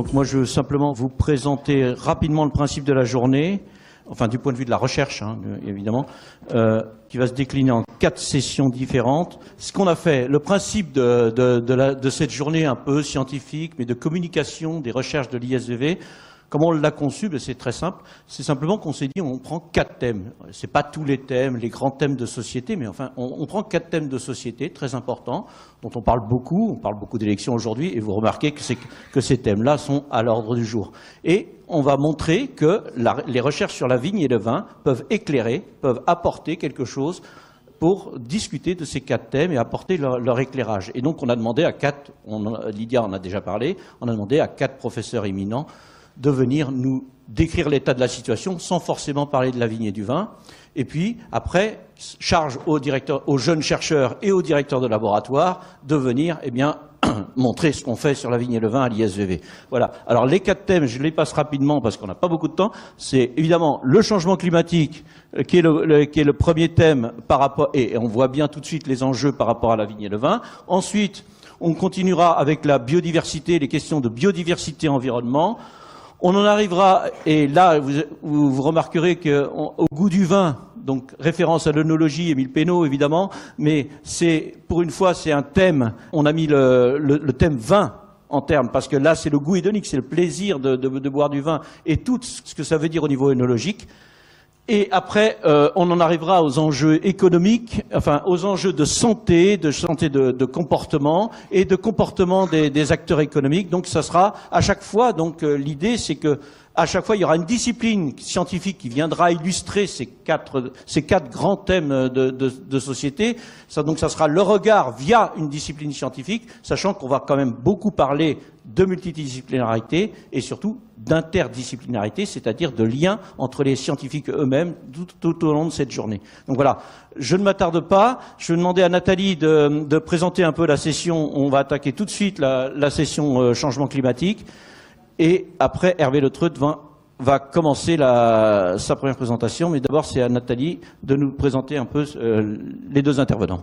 Donc moi, je veux simplement vous présenter rapidement le principe de la journée, enfin du point de vue de la recherche, hein, évidemment, qui va se décliner en 4 sessions différentes. Ce qu'on a fait, le principe de cette journée un peu scientifique, mais de communication des recherches de l'ISVV, comment on l'a conçu? C'est très simple. C'est simplement qu'on s'est dit, on prend 4 thèmes. C'est pas tous les thèmes, les grands thèmes de société, mais enfin, on prend 4 thèmes de société très importants, dont on parle beaucoup d'élections aujourd'hui, et vous remarquez que ces thèmes-là sont à l'ordre du jour. Et on va montrer que les recherches sur la vigne et le vin peuvent éclairer, peuvent apporter quelque chose pour discuter de ces 4 thèmes et apporter leur éclairage. Et donc on a demandé à 4, Lydia en a déjà parlé, on a demandé à 4 professeurs éminents de venir nous décrire l'état de la situation sans forcément parler de la vigne et du vin. Et puis, après, charge aux jeunes chercheurs et aux directeurs de laboratoire de venir, eh bien, montrer ce qu'on fait sur la vigne et le vin à l'ISVV. Voilà. Alors, les 4 thèmes, je les passe rapidement parce qu'on n'a pas beaucoup de temps. C'est évidemment le changement climatique, qui est le premier thème par rapport, et on voit bien tout de suite les enjeux par rapport à la vigne et le vin. Ensuite, on continuera avec la biodiversité, les questions de biodiversité environnement. On en arrivera, et là, vous remarquerez qu'au goût du vin, donc référence à l'œnologie, Émile Pénaud, évidemment, mais pour une fois, c'est un thème. On a mis le thème vin en termes, parce que là, c'est le goût hédonique, c'est le plaisir de boire du vin, et tout ce que ça veut dire au niveau œnologique. Et après, on en arrivera aux enjeux économiques, enfin aux enjeux de santé de comportement et de comportement des acteurs économiques. Donc ça sera à chaque fois, donc l'idée c'est que à chaque fois il y aura une discipline scientifique qui viendra illustrer ces quatre grands thèmes de société. Donc ça sera le regard via une discipline scientifique, sachant qu'on va quand même beaucoup parler de multidisciplinarité et surtout d'interdisciplinarité, c'est-à-dire de lien entre les scientifiques eux-mêmes tout au long de cette journée. Donc voilà, je ne m'attarde pas. Je vais demander à Nathalie de présenter un peu la session. On va attaquer tout de suite la session changement climatique. Et après, Hervé Le Treut va commencer sa première présentation. Mais d'abord, c'est à Nathalie de nous présenter un peu les 2 intervenants.